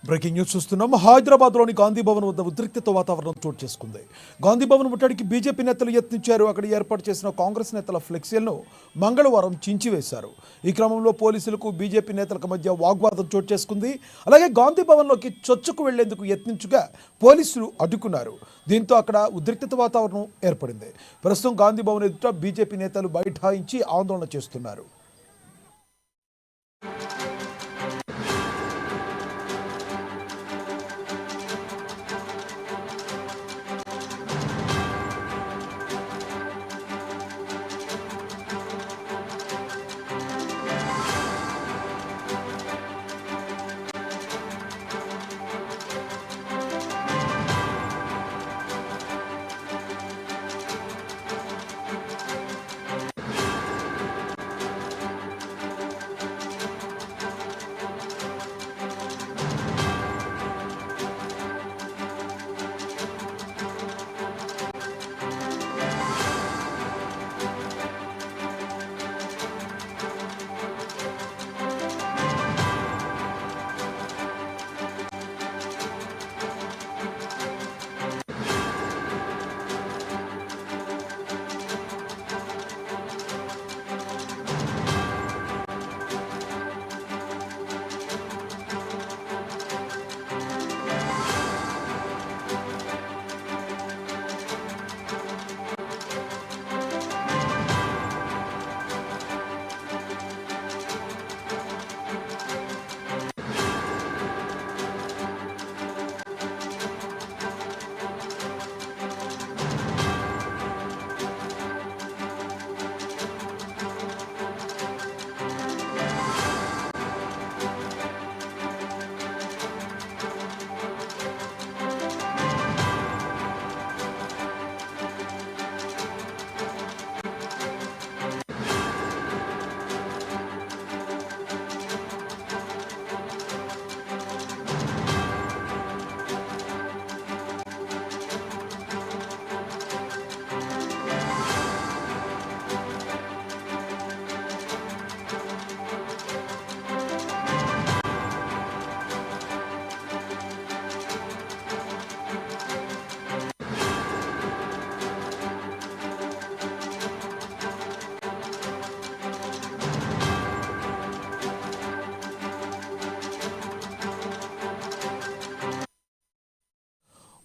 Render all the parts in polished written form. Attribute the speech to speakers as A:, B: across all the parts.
A: Breaking news చూస్తున్నాం. హైదరాబాద్లోని గాంధీ భవన్ వద్ద ఉద్రిక్తత వాతావరణం చోటు చేసుకుంది. గాంధీ భవన్ ముట్టడికి బీజేపీ నేతలు యత్నించారు. అక్కడ ఏర్పాటు చేసిన కాంగ్రెస్ నేతల ఫ్లెక్సీలను మంగళవారం చించివేశారు. ఈ క్రమంలో పోలీసులకు బీజేపీ నేతలకు మధ్య వాగ్వాదం చోటు చేసుకుంది. అలాగే గాంధీ భవన్లోకి చొచ్చుకు వెళ్లేందుకు యత్నించగా పోలీసులు అడ్డుకున్నారు. దీంతో అక్కడ ఉద్రిక్తత వాతావరణం ఏర్పడింది. ప్రస్తుతం గాంధీ భవన్ ఎదుట బీజేపీ నేతలు బైఠాయించి ఆందోళన చేస్తున్నారు.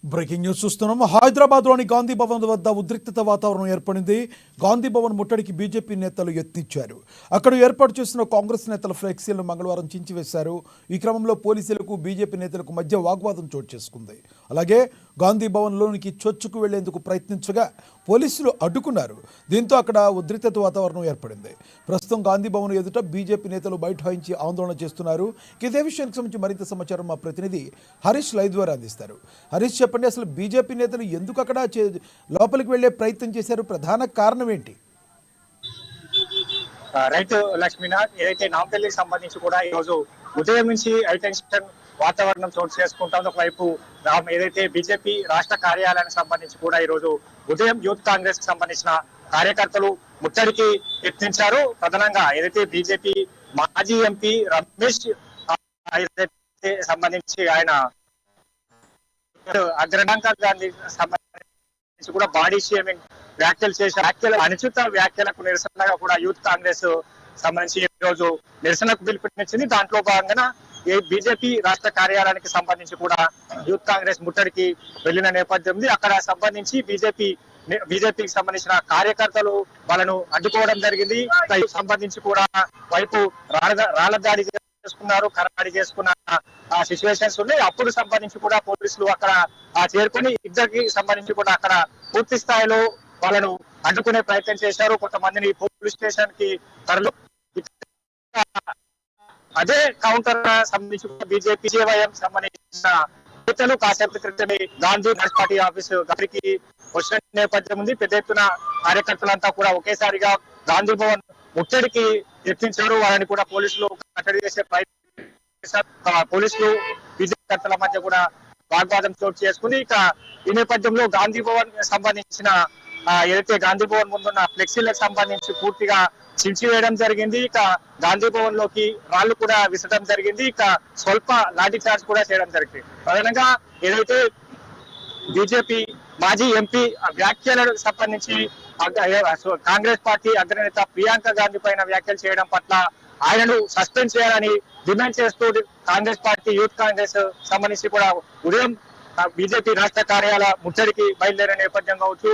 A: బ్రేకింగ్ న్యూస్ చూస్తున్నాం. హైదరాబాద్లోని గాంధీ భవన్ వద్ద ఉద్రిక్తత వాతావరణం ఏర్పడింది. గాంధీ భవన్ ముట్టడికి బీజేపీ నేతలు యత్నించారు. అక్కడ ఏర్పాటు చేసిన కాంగ్రెస్ నేతల ఫ్లెక్సీలను మంగళవారం చించివేశారు. ఈ క్రమంలో పోలీసులకు బీజేపీ నేతలకు మధ్య వాగ్వాదం చోటు చేసుకుంది. అలాగే గాంధీ భవన్లోనికి చొచ్చుకు వెళ్లేందుకు ప్రయత్నించగా పోలీసులు అడ్డుకున్నారు. దీంతో అక్కడ ఉద్రిక్తత వాతావరణం ఏర్పడింది. ప్రస్తుతం గాంధీ భవన్ ఎదుట బీజేపీ నేతలు బైఠాయించి ఆందోళన చేస్తున్నారు. ఇదే విషయానికి సంబంధించి మరింత సమాచారం మా ప్రతినిధి హరీష్ లైవ్ ద్వారా అందిస్తారు. హరీష్, చెప్పండి, అసలు బీజేపీ నేతలు ఎందుకు అక్కడ లోపలికి వెళ్లే ప్రయత్నం చేశారు? ప్రధాన కారణం ఏంటి?
B: రైట్ లక్ష్మీనాథ్, ఏదైతే నాంపల్లికి సంబంధించి కూడా ఈ రోజు ఉదయం నుంచి హైటెన్షన్ వాతావరణం చోటు చేసుకుంటాం. ఒకవైపు ఏదైతే బీజేపీ రాష్ట్ర కార్యాలయానికి సంబంధించి కూడా ఈ రోజు ఉదయం యూత్ కాంగ్రెస్ కి సంబంధించిన కార్యకర్తలు ముట్టడికి యత్నించారు. ప్రధానంగా ఏదైతే బీజేపీ మాజీ ఎంపీ రమేష్ సంబంధించి ఆయన అగ్రనాంక గాంధీ సంబంధించి కూడా బాడీ షేమింగ్ వ్యాఖ్యలు చేసిన అనుచిత వ్యాఖ్యలకు నిరసనగా కూడా యూత్ కాంగ్రెస్ సంబంధించి ఈ రోజు నిరసనకు పిలుపునిచ్చింది. దాంట్లో భాగంగా బీజేపీ రాష్ట్ర కార్యాలయానికి సంబంధించి కూడా యూత్ కాంగ్రెస్ ముట్టడికి వెళ్లిన నేపథ్యం ఉంది. అక్కడ సంబంధించి బీజేపీకి సంబంధించిన కార్యకర్తలు వాళ్ళను అడ్డుకోవడం జరిగింది. సంబంధించి కూడా వైపు రాళ్ల దాడి చేసుకున్నారు, కరాడి చేసుకున్న సిచ్యువేషన్స్ ఉన్నాయి. అప్పుడు సంబంధించి కూడా పోలీసులు అక్కడ చేరుకుని ఇద్దరికి సంబంధించి కూడా అక్కడ పూర్తి స్థాయిలో వాళ్ళను అడ్డుకునే ప్రయత్నం చేశారు. కొంతమందిని పోలీస్ స్టేషన్ కి తరలి అదే కౌంటర్ సంబంధించి బీజేపీ జేవైఎం సంబంధించిన నేతలు కాసేపు క్రితమే గాంధీ పార్టీ ఆఫీసు దగ్గరికి వచ్చిన నేపథ్యం ఉంది. పెద్ద ఎత్తున కార్యకర్తలంతా కూడా ఒకేసారిగా గాంధీ భవన్ ముట్టడికి యత్నించారు. వారిని కూడా పోలీసులు కట్టడి చేసే ప్రయత్నం చేశారు. పోలీసులు బీజేపీ కర్తల మధ్య కూడా వాగ్వాదం చోటు చేసుకుంది. ఇక ఈ నేపథ్యంలో గాంధీ భవన్ సంబంధించిన ఏదైతే గాంధీ భవన్ ముందున్న ఫ్లెక్సీలకు సంబంధించి పూర్తిగా చించివేయడం జరిగింది. ఇక గాంధీ భవన్ లోకి రాళ్లు కూడా విసరడం జరిగింది. ఇక స్వల్ప లాఠీ చార్జ్ కూడా చేయడం జరిగింది. ప్రధానంగా ఏదైతే బీజేపీ మాజీ ఎంపీ వ్యాఖ్యలకు సంబంధించి కాంగ్రెస్ పార్టీ అగ్రనేత ప్రియాంక గాంధీ పైన వ్యాఖ్యలు చేయడం పట్ల ఆయనను సస్పెండ్ చేయాలని డిమాండ్ చేస్తూ కాంగ్రెస్ పార్టీ యూత్ కాంగ్రెస్ సంబంధించి కూడా ఉదయం బీజేపీ రాష్ట్ర కార్యాలయ ముట్టడికి బయలుదేరే నేపథ్యం కావచ్చు.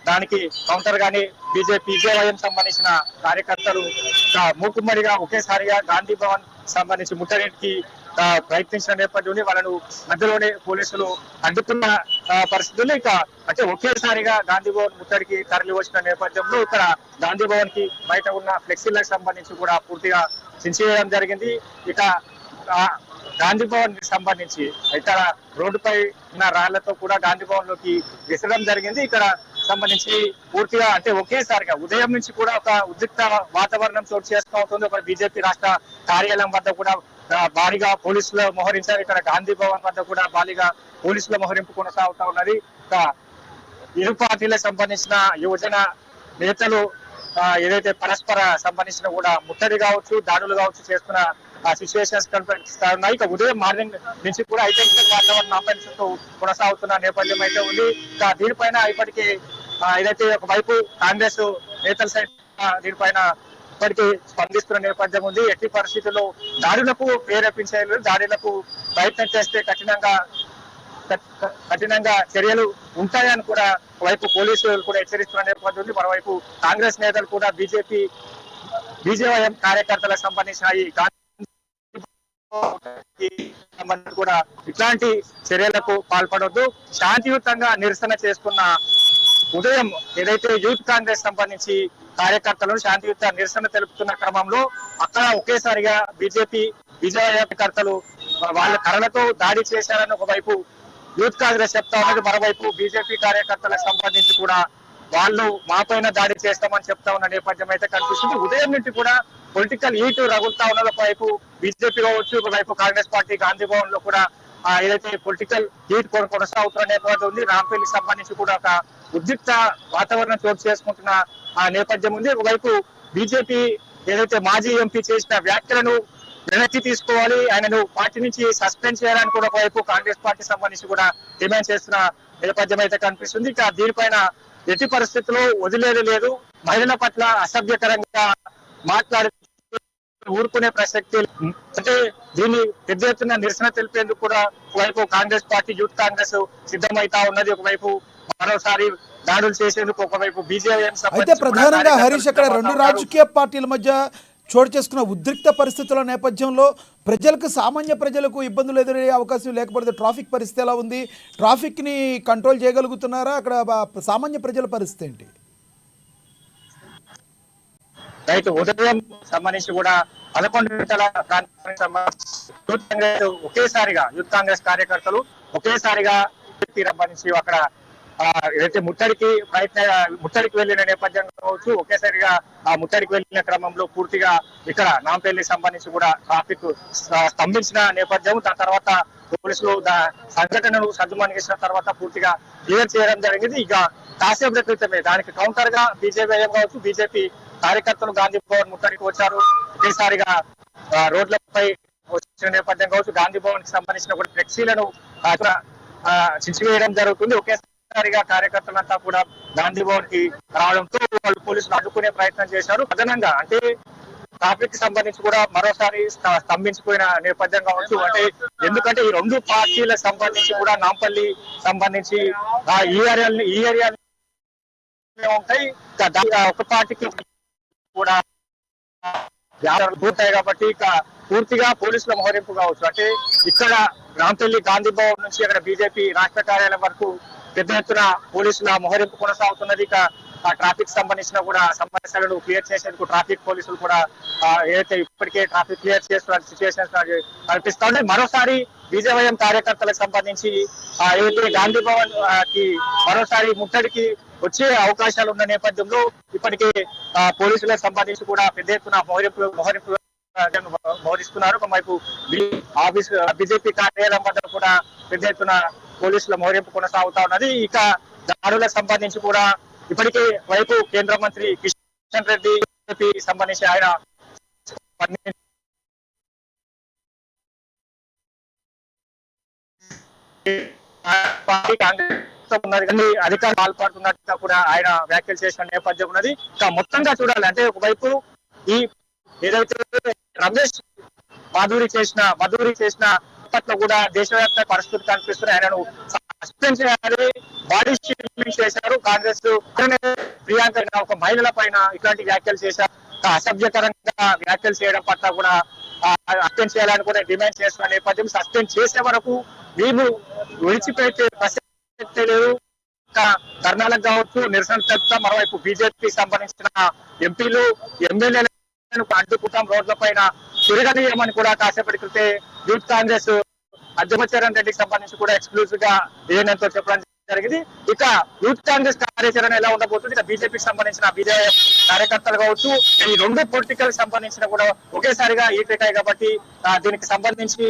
B: దానికి కౌంటర్ గానీ బీజేపీ విజయవాయం సంబంధించిన కార్యకర్తలు మూకుమ్మడిగా ఒకేసారిగా గాంధీ భవన్ సంబంధించి ముట్టడికి ప్రయత్నించిన నేపథ్యంలో వాళ్ళను మధ్యలోనే పోలీసులు అడ్డుకున్న పరిస్థితులు. ఇక అంటే ఒకేసారిగా గాంధీ భవన్ ముట్టడికి తరలి వచ్చిన నేపథ్యంలో ఇక్కడ గాంధీ భవన్ కి బయట ఉన్న ఫ్లెక్సీలకు సంబంధించి కూడా పూర్తిగా చించివేయడం జరిగింది. ఇక గాంధీ భవన్ కి సంబంధించి ఇక్కడ రోడ్డుపై ఉన్న రాళ్లతో కూడా గాంధీ భవన్ లోకి విసరడం జరిగింది. ఇక్కడ సంబంధించి పూర్తిగా అంటే ఒకేసారిగా ఉదయం నుంచి కూడా ఒక ఉద్రిక్త వాతావరణం చోటు చేసుకుంటుంది. ఒక బీజేపీ రాష్ట్ర కార్యాలయం వద్ద కూడా భారీగా పోలీసులు మోహరించారు. ఇక్కడ గాంధీ భవన్ వద్ద కూడా భారీగా పోలీసుల మోహరింపు కొనసాగుతా ఉన్నది. ఇరు పార్టీలకు సంబంధించిన యువజన నేతలు ఏదైతే పరస్పర సంబంధించిన కూడా ముట్టడి కావచ్చు, దాడులు కావచ్చు చేస్తున్న సిచ్యువేషన్స్ కనిపిస్తా ఉన్నాయి. ఇక ఉదయం మార్నింగ్ నుంచి కూడా హైటెన్షన్ వాతావరణం ఆపేక్షతో కొనసాగుతున్న నేపథ్యం అయితే ఉంది. ఇక దీనిపైన ఇప్పటికీ ఏదైతే ఒకవైపు కాంగ్రెస్ నేతల సైడ్ దీనిపైన ఇప్పటికీ స్పందిస్తున్న నేపథ్యం ఉంది. ఎట్టి పరిస్థితుల్లో దాడులకు ప్రేరేపించే దాడులకు ప్రయత్నం చేస్తే కఠినంగా చర్యలు ఉంటాయని కూడా ఒకవైపు పోలీసులు కూడా హెచ్చరిస్తున్న నేపథ్యం ఉంది. మరోవైపు కాంగ్రెస్ నేతలు కూడా బీజేవైఎం కార్యకర్తలకు సంబంధించిన ఈ కూడా ఇట్లాంటి చర్యలకు పాల్పడొద్దు, శాంతియుతంగా నిరసన చేస్తున్న ఉదయం ఏదైతే యూత్ కాంగ్రెస్ సంబంధించి కార్యకర్తలను శాంతియుత నిరసన తెలుపుతున్న క్రమంలో అక్కడ ఒకేసారిగా బీజేపీ కార్యకర్తలు వాళ్ళ కర్రలతో దాడి చేశారని ఒకవైపు యూత్ కాంగ్రెస్ చెప్తా ఉన్నది. మరోవైపు బీజేపీ కార్యకర్తలకు సంబంధించి కూడా వాళ్ళు మాపైన దాడి చేస్తామని చెప్తా ఉన్న నేపథ్యం అయితే కనిపిస్తుంది. ఉదయం నుంచి కూడా పొలిటికల్ హీట్ రగులుతా ఉన్న ఒకవైపు బీజేపీ కావచ్చు, ఒకవైపు కాంగ్రెస్ పార్టీ గాంధీ భవన్ లో కూడా ఏదైతే పొలిటికల్ హీట్ కొనసాగుతున్న నేపథ్యం ఉంది. రాంపల్లికి సంబంధించి కూడా ఒక ఉద్రిక్త వాతావరణం చోటు చేసుకుంటున్న నేపథ్యం ఉంది. ఒకవైపు బీజేపీ ఏదైతే మాజీ ఎంపీ చేసిన వ్యాఖ్యలను వెనక్కి తీసుకోవాలి, ఆయనను పార్టీ నుంచి సస్పెండ్ చేయాలని కూడా ఒకవైపు కాంగ్రెస్ పార్టీ సంబంధించి కూడా డిమాండ్ చేస్తున్న నేపథ్యం అయితే కనిపిస్తుంది. ఇక దీనిపైన ఎట్టి పరిస్థితుల్లో వదిలేది లేదు. మహిళల పట్ల అసభ్యకరంగా మాట్లాడి ఊరుకునే ప్రసక్తి అంటే దీన్ని పెద్ద ఎత్తున నిరసన తెలిపేందుకు కూడా ఒకవైపు కాంగ్రెస్ పార్టీ యూత్ కాంగ్రెస్ సిద్ధమైతా ఉన్నది. ఒకవైపు మరోసారి దాడులు చేసేందుకు ఒకవైపు బీజేపీ.
A: అయితే ప్రధానంగా హరీష్ అక్కడ రెండు రాజకీయ పార్టీల మధ్య చోటు చేసుకున్న ఉద్రిక్త పరిస్థితుల నేపథ్యంలో సామాన్య ప్రజలకు ఇబ్బందులు ఎదురయ్యే అవకాశం లేకపోతే ట్రాఫిక్ పరిస్థితి ఎలా ఉంది? ట్రాఫిక్ని కంట్రోల్ చేయగలుగుతున్నారా? అక్కడ సామాన్య ప్రజల పరిస్థితి ఏంటి?
B: రైతు ఉదయం సంబంధించి కూడా 11 గంటల ప్రాంతానికి ఒకేసారిగా యూత్ కాంగ్రెస్ కార్యకర్తలు ఒకేసారిగా సంబంధించి అక్కడ ఏదైతే ముట్టడికి వెళ్ళిన నేపథ్యం కావచ్చు, ఒకేసారిగా ఆ ముట్టడికి వెళ్ళిన క్రమంలో పూర్తిగా ఇక్కడ నాంపల్లికి సంబంధించి కూడా ట్రాఫిక్ స్తంభించిన నేపథ్యం. దాని తర్వాత పోలీసులు సంఘటనను సద్దుమణిగించిన తర్వాత పూర్తిగా క్లియర్ చేయడం జరిగింది. ఇక కాసేపు క్రితమే దానికి కౌంటర్ గా బీజేపీ కావచ్చు, బీజేపీ కార్యకర్తలు గాంధీ భవన్ ముట్టడికి వచ్చారు. ఒకేసారిగా రోడ్లపై వచ్చిన నేపథ్యం కావచ్చు, గాంధీ భవన్ కి సంబంధించిన కూడా ఫ్లెక్సీలను చించివేయడం జరుగుతుంది. ఒకేసారిగా కార్యకర్తలంతా కూడా గాంధీ భవన్ కి రావడంతో వాళ్ళు పోలీసులు అడ్డుకునే ప్రయత్నం చేశారు. అదనంగా అంటే ట్రాఫిక్ కి సంబంధించి కూడా మరోసారి స్తంభించిపోయిన నేపథ్యం కావచ్చు. అంటే ఎందుకంటే ఈ రెండు పార్టీలకు సంబంధించి కూడా నాంపల్లి సంబంధించి ఈ ఏరియా ఉంటాయి. ఒక పార్టీకి కూడా పూర్తాయి కాబట్టి ఇక పూర్తిగా పోలీసుల మోహరింపు కావచ్చు. అంటే ఇక్కడ రాంపల్లి గాంధీ భవన్ నుంచి అక్కడ బీజేపీ రాష్ట్ర కార్యాలయం వరకు పెద్ద ఎత్తున పోలీసుల మోహరింపు కొనసాగుతున్నది. ఇక ట్రాఫిక్ సంబంధించిన కూడా సమస్యలను క్లియర్ చేసేందుకు ట్రాఫిక్ పోలీసులు కూడా ఏదైతే ఇప్పటికే ట్రాఫిక్ క్లియర్ చేస్తున్న సిచ్యువేషన్స్ కనిపిస్తా ఉన్నాయి. మరోసారి బీజేవైఎం కార్యకర్తలకు సంబంధించి ఏదైతే గాంధీ భవన్ కి మరోసారి ముట్టడికి వచ్చే అవకాశాలు ఉన్న నేపథ్యంలో ఇప్పటికే పోలీసులకు సంబంధించి కూడా పెద్ద ఎత్తున మోహరిస్తున్నారు. ఒకవైపు బీజేపీ కార్యాలయం వద్ద కూడా పెద్ద ఎత్తున పోలీసుల మోహరింపు కొనసాగుతా ఉన్నది. ఇక దాడులకు సంబంధించి కూడా ఇప్పటికే వైపు కేంద్ర మంత్రి కిషన్ రెడ్డి బీజేపీ సంబంధించి ఆయన అధికారులు పాల్పడుతున్నట్టుగా కూడా ఆయన వ్యాఖ్యలు చేసిన నేపథ్యం ఉన్నది. మొత్తంగా చూడాలి అంటే ఒకవైపు ఈ ఏదైతే రమేష్ మాధురి చేసిన పట్ల కూడా దేశవ్యాప్త పరిస్థితి కనిపిస్తున్నాయి. ఆయనను సస్పెండ్ చేయాలి, బాడీ షేమింగ్ చేశారు కాంగ్రెస్. ప్రియాంక ఒక మహిళల పైన ఇట్లాంటి వ్యాఖ్యలు చేశారు. అసభ్యకరంగా వ్యాఖ్యలు చేయడం పట్ల కూడా సస్పెండ్ చేయాలని కూడా డిమాండ్ చేస్తున్న నేపథ్యం. సస్పెండ్ చేసే వరకు వీళ్ళు విడిచిపెట్టే ప్రసక్తే లేదు. ధర్నాలకు కావచ్చు, నిరసన తెలుపుతా. మరోవైపు బీజేపీకి సంబంధించిన ఎంపీలు ఎమ్మెల్యేలను అడ్డుకుంటాం, రోడ్ల పైన తిరగనీయమని కూడా కాసేపటి క్రితే యూత్ కాంగ్రెస్ అధ్యక్షరన్ రెడ్డికి సంబంధించి కూడా ఎక్స్క్లూజివ్ గా ఏఎన్ఎన్ తో చెప్పడం జరిగింది. ఇక యూత్ కాంగ్రెస్ కార్యాచరణ ఎలా ఉండబోతుంది, ఇక బీజేపీకి సంబంధించిన బీజేపీ కార్యకర్తలు కావచ్చు, ఈ రెండు పొలిటికల్ సంబంధించిన కూడా ఒకేసారిగా ఈటెకాయి కాబట్టి దీనికి సంబంధించి